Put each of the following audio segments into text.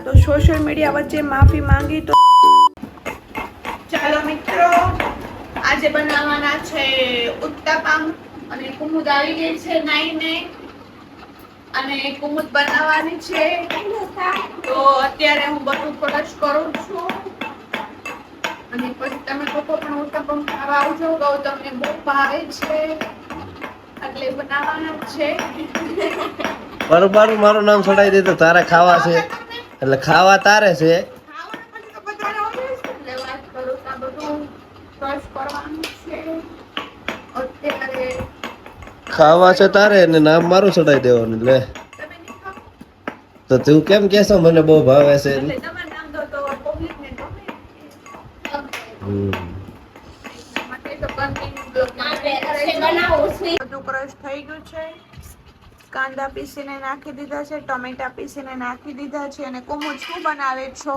તો social media વચ્ચે માફી માંગી તો ચાલો મિત્રો, આજે બનાવવાના છે ઉત્તપમ અને કુમુદ આવી ગઈ છે નાઈને અને કુમુદ બનાવવાની છે. તો અત્યારે હું બધું ફરજ કરું છું અને પછી તમે લોકો પણ ઉત્તપમ ખાવા આવજો. તમને બહુ ભાવે છે એટલે બનાવવાના છે. બરોબર, મારું નામ છોડાઈ દે તો તારે ખાવા છે એટલે ખાવા તારે છે. ખાવા છે તારે ને નામ મારું છોડાઈ દેવાનું. લે તો તું કેમ કેશો મને બહુ ભાવે છે? બધું ક્રશ થઈ ગયું છે. કાંદા પીસીને નાખી દીધા છે, ટમેટા પીસીને નાખી દીધા છે. અને કુમુદ શું બનાવે છો?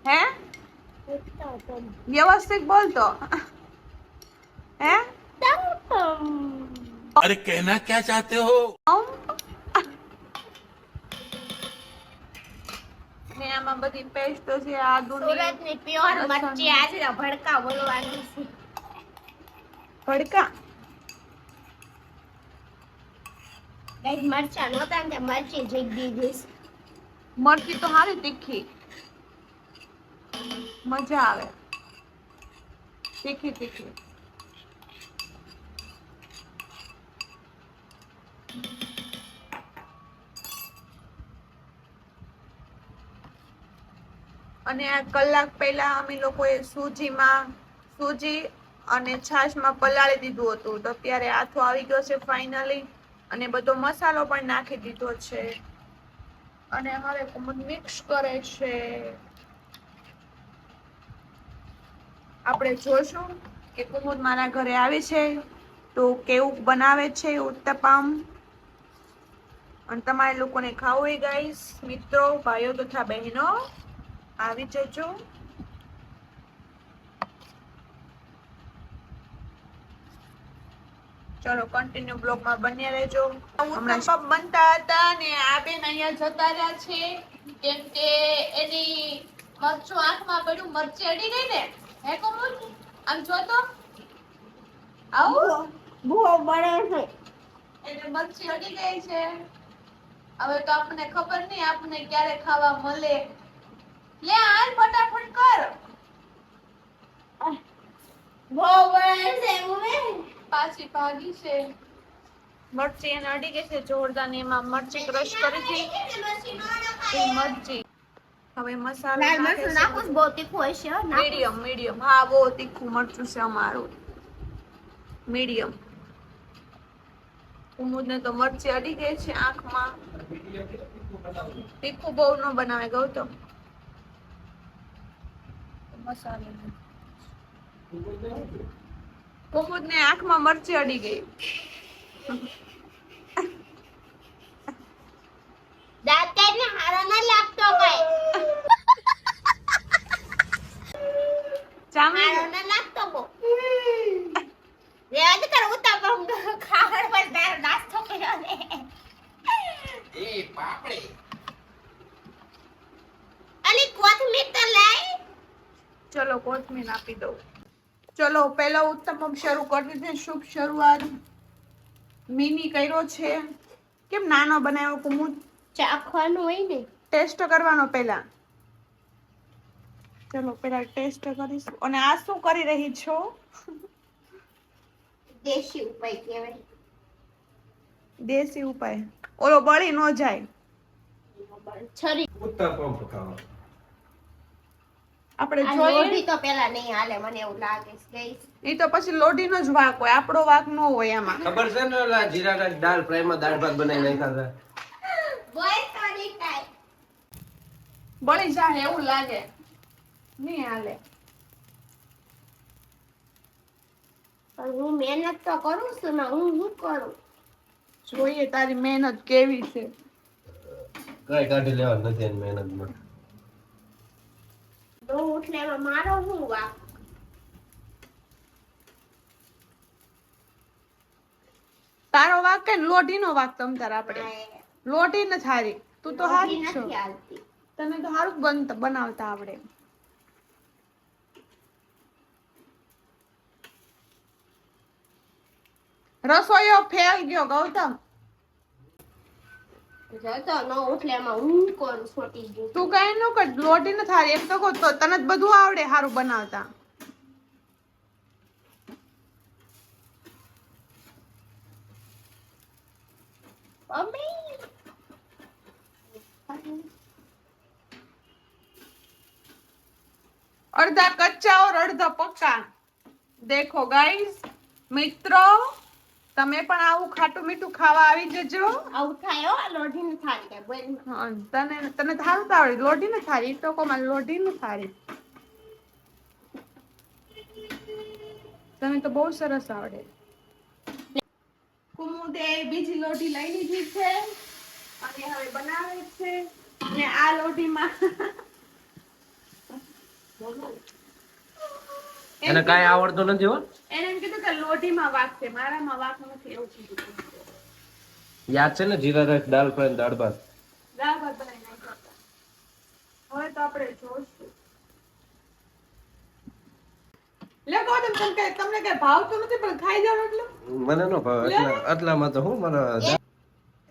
હે વ્યવસ્થિત બોલતો હે? अरे कहना क्या चाहते हो? ને આમાં બધી પેસ્ટો છે, આદુની સુરતની પ્યોર મરચી આજે ભડકા બોલવાની છે. ભડકા ગાઈસ મરચા નહોતા ને મરચી જઈ દીધી. મરચી તો હારી તીખી, મજા આવે તીખી તીખી. અને આ કલાક પહેલા અમે લોકોએ સૂજી અને છાશમાં પલાળી દીધું હતું. તો અત્યારે આથો આવી ગયો છે ફાઇનલી અને બધો મસાલો પણ નાખી દીધો છે અને હવે કુમુદ મિક્સ કરે છે. આપણે જોશું કે કુમુદ મારા ઘરે આવે છે તો કેવું બનાવે છે ઉત્તપમ. અને તમારે લોકોને ખાવું હોય ગાઈસ, મિત્રો, ભાઈઓ તથા બહેનો, આવી જજો. ચલો કન્ટિન્યુ બ્લોગમાં બન્યા રહેજો. ઉત્તપમ બનતા હતા ને આ બેન અહીંયા જતા રહ્યા છે કેમ કે એની મરચું આંખમાં પડ્યું, મરચી અડી ગઈ ને. હે કુમુદ, આમ જો તો આવું ભૂવો બળે છે. એટલે મરચી અડી ગઈ છે. હવે તો આપણને ખબર નહીં આપણને ક્યારે ખાવા મળે. લે હાલ ફટાફટ કર. ભૂવો બળે છે ઉમે. પાછી ભાગી છે. મરચી એને અડી ગઈ છે જોરદાર ને એમાં મરચી ક્રશ કરી હતી એ મરચી. હવે મસાલો લાલ મરચું નાખું બહુ તીખું હશે. મીડિયમ. હા બહુ તીખું મરચું છે અમારું, મીડિયમ. કુમુદને તો મરચી અડી ગઈ છે આંખમાં. તીખું બહુ ન બનાવે ગૌતમ. મસાલો કુમુદને આંખમાં મરચી અડી ગઈ. દાંત ને હારો ન લાગતો કઈ. હારો ન લાગતો બહુ. રેવા દે કર ઉત્તપમ ખાવડ પર તારો નાસ્તો કર્યો ને. ए पापड़े અલી કોથમીર તો લઈ. ચલો કોથમીર આપી દઉં. ચલો પહેલા ઉત્તપમ શરૂ કરી દીધી. શુભ શરૂઆત. મિની કર્યો છે. કેમ નાનો બનાવ્યો કુમુદ? ચાખવાનું હોય ને. ટેસ્ટ કરવાનો પહેલા. ચલો પહેલા ટેસ્ટ કરીશું. અને આ શું કરી રહી છો? દેશી ઉપાય કહેવાય. દેશી ઉપાય. ઓલો બળી ન જાય. છરી ઉત્તપમ પકાવવા. આપણે આ જોઈએ લોઢી તો પેલા નહીં હાલે મને એવું લાગે છે ગાઈસ. એ તો પછી લોઢીનો જ વાક હોય, આપણો વાક ન હોય આમાં. ખબર છે ને ઓલા જીરા રાઈસ દાળ ફ્રાય માં દાળ ભાત બનાવી નાખ્યા હતા. બોય તો નહીં કાય. બળી જાય એવું લાગે. નહીં હાલે. પણ હું મહેનત તો કરું છું ને. હું શું કરું? જોઈએ તારી મહેનત કેવી છે. કઈ કાઢી લેવા નથી એની મહેનતમાં. તો ઉઠલે મારો શું વાક? તારો વાક કે લોઢીનો વાક તમ તાર આપણે લોઢી ન હારી તું તો હારી જ છો નથી હાલતી. તને તો સારું બનાવતા આવડે રસોઈયો ફેલ ગયો ગૌતમ જતો ન ઉઠલે એમાં હું કરું છોટી ગયું. તું કઈ ન કર લોઢી ન હારી એમ તો કહું તો તને જ બધું આવડે સારું બનાવતા મમ્મી अर्धा कच्चा और अर्धा पक्का देखो गाइस મિત્રો તમે પણ આવું ખાટું મીઠું ખાવા આવી જજો આવું થાય હો લોઢી ને થાય બોલ. હા, તને તને થારું તો આવડે લોઢી ને થારી તો કોમાં લોઢી ને થારી તને તો બહુ સરસ આવડે કુમુદે બીજી લોઢી લઈ લીધી છે અને હવે બનાવે છે ને આ લોઢીમાં એને કાંઈ આવડતું નથી હો એને એમ કીધું કે લોઢીમાં વાક છે મારામાં વાક નથી એવું કીધું યાદ છે ને જીરા રાઈસ દાળ ફ્રાય દાળ ભાત દાળ ભાત બનાવી નાખ્યા હતા. હવે તો આપણે જોઈશું લે ગૌતમ તમને કઈ ભાવતું નથી પણ ખાઈ જાવ એટલે મને નો ભાવે આટલામાં તો હું મારા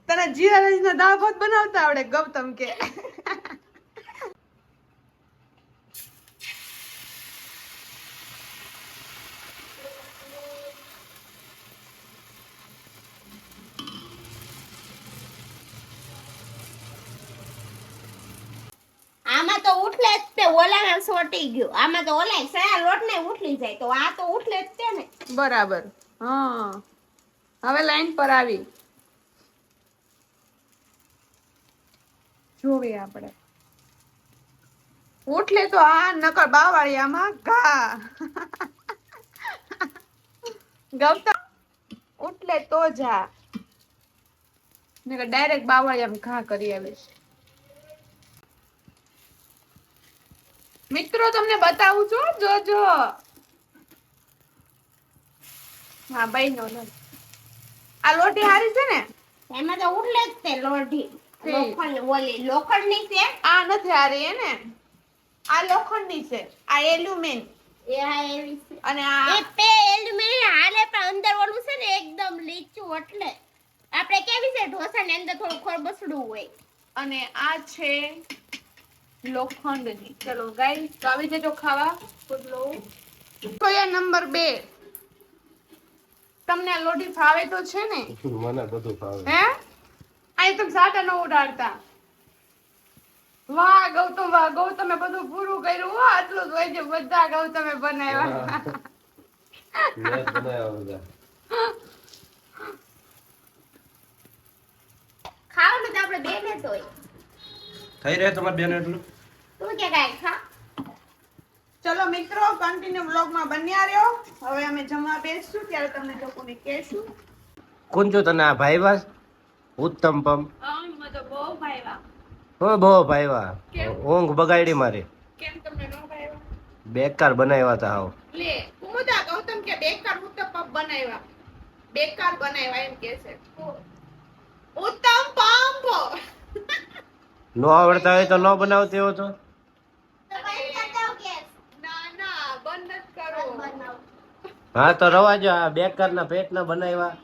તને જીરા રાઈસ ના દાળ ભાત બનાવતા આવડે ગૌતમ કે આમાં તો ઉઠલે જ તે ઓલા સોટી ગયું. આમાં તો ઓલા સયા લોટ ને ઉઠલી જાય તો આ તો ઉઠલે જ તે ને. બરાબર હા હવે લાઈન પર આવી જોવી આપણે ઉઠલે તો આ નકર બાવાળિયામાં ઘા ગૌતમ ઉઠલે તો જા નકર ડાયરેક્ટ બાવાળિયામાં ઘા કરી આવીશ મિત્રો તમને બતાવું છું જોજો હા ભાઈ નો આ લોટી હારી છે ને એમાં તો ઉઠલે જ તે લોઢી. લોખંડ ઓલી લોખંડની છે. આ નથી હારી હે ને આ લોખંડની છે આ એલ્યુમિન એ આ એવી છે. અને આ એ પે એલ્યુમિનિયમ હાલે પણ અંદર ઓલું છે ને એકદમ લીચું એટલે આપણે કેવી છે ઢોસા ની અંદર થોડું ખરબસડું હોય. અને આ છે લોખંડની ચલો ગાઈસ તો આવી જજો ખાવા પુડલો કોયા નંબર 2 તમને આ લોટી ફાવે તો છે ને મને બધું ભાવે હે આઈ તો સાટા ન ઉડાડતા વાહ ગૌતમે બધું પૂરું કર્યું હો આટલું જ હોય છે બધા ગૌતમે બનાવ્યા મેં બનાવ્યા બધા ખાવાનું તો આપણે બે ને તોય થઈ રહે તમારે બેન એટલું તું કે કાઈ ખા. ચલો મિત્રો કન્ટિન્યુ વ્લોગ માં બન્યા રહ્યો હવે અમે જમવા બેસશું ત્યારે તમને લોકોને કહેશું કોણ જો તને આ ભાઈવા ઉત્તમ પમ મતલબ બહુ ભાઈવા હો બહુ ભાઈવા ઊંઘ બગાડી મારી કેમ તમને નો ભાઈવા બેકાર બનાવ્યા હતા હાવ લે કુમુદા ગૌતમ કે બેકાર ઉત્તમ બનાવ્યા એમ કે છે ઉત્તમ પંપ નો આવડતા હોય તો ન બનાવતી હો તો ના બંધ જ કરો હા તો રવા જો આ બેકાર ના પેટ ના બનાવ્યા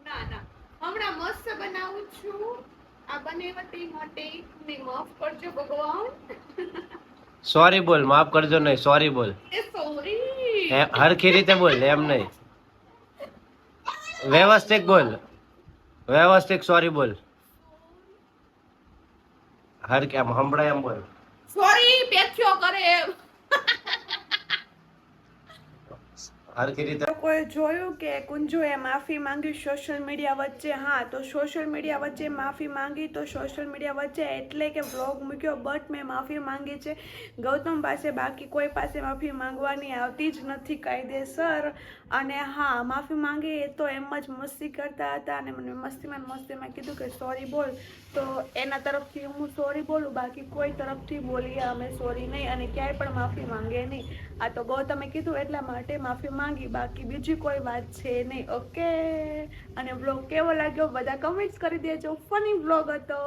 ના હમણાં મસ્ત બનાવું છું આ બનેવતી માટે ને માફ કરજો ભગવાન સોરી બોલ માફ કરજો નહીં સોરી બોલ એ સોરી હરખી રીતે બોલ એમ નહીં વ્યવસ્થિત સોરી બોલ હર કે આમ હંભળાય એમ બોલ સોરી પેથ્યો કરે હરખી રીતે લોકોએ જોયું કે કુંજોએ માફી માંગી સોશિયલ મીડિયા વચ્ચે હા તો સોશિયલ મીડિયા વચ્ચે માફી માંગી તો સોશિયલ મીડિયા વચ્ચે એટલે કે વ્લોગ મૂક્યો બટ મેં માફી માંગી છે ગૌતમ પાસે બાકી કોઈ પાસે માફી માંગવાની આવતી જ નથી કાયદેસર અને હા માફી માંગી એ તો એમ જ મસ્તી કરતા હતા અને મને મસ્તીમાં કીધું કે સોરી બોલ તો એના તરફથી હું સોરી બોલું બાકી કોઈ તરફથી બોલીએ અમે સોરી નહીં અને ક્યાંય પણ માફી માંગે નહીં આ તો ગૌતમે કીધું એટલા માટે માફી માંગી, બાકી બીજી કોઈ વાત છે નહીં. ઓકે, અને વ્લોગ કેવો લાગ્યો બધા કમેન્ટ્સ કરી દેજો. ફની વ્લોગ હતો.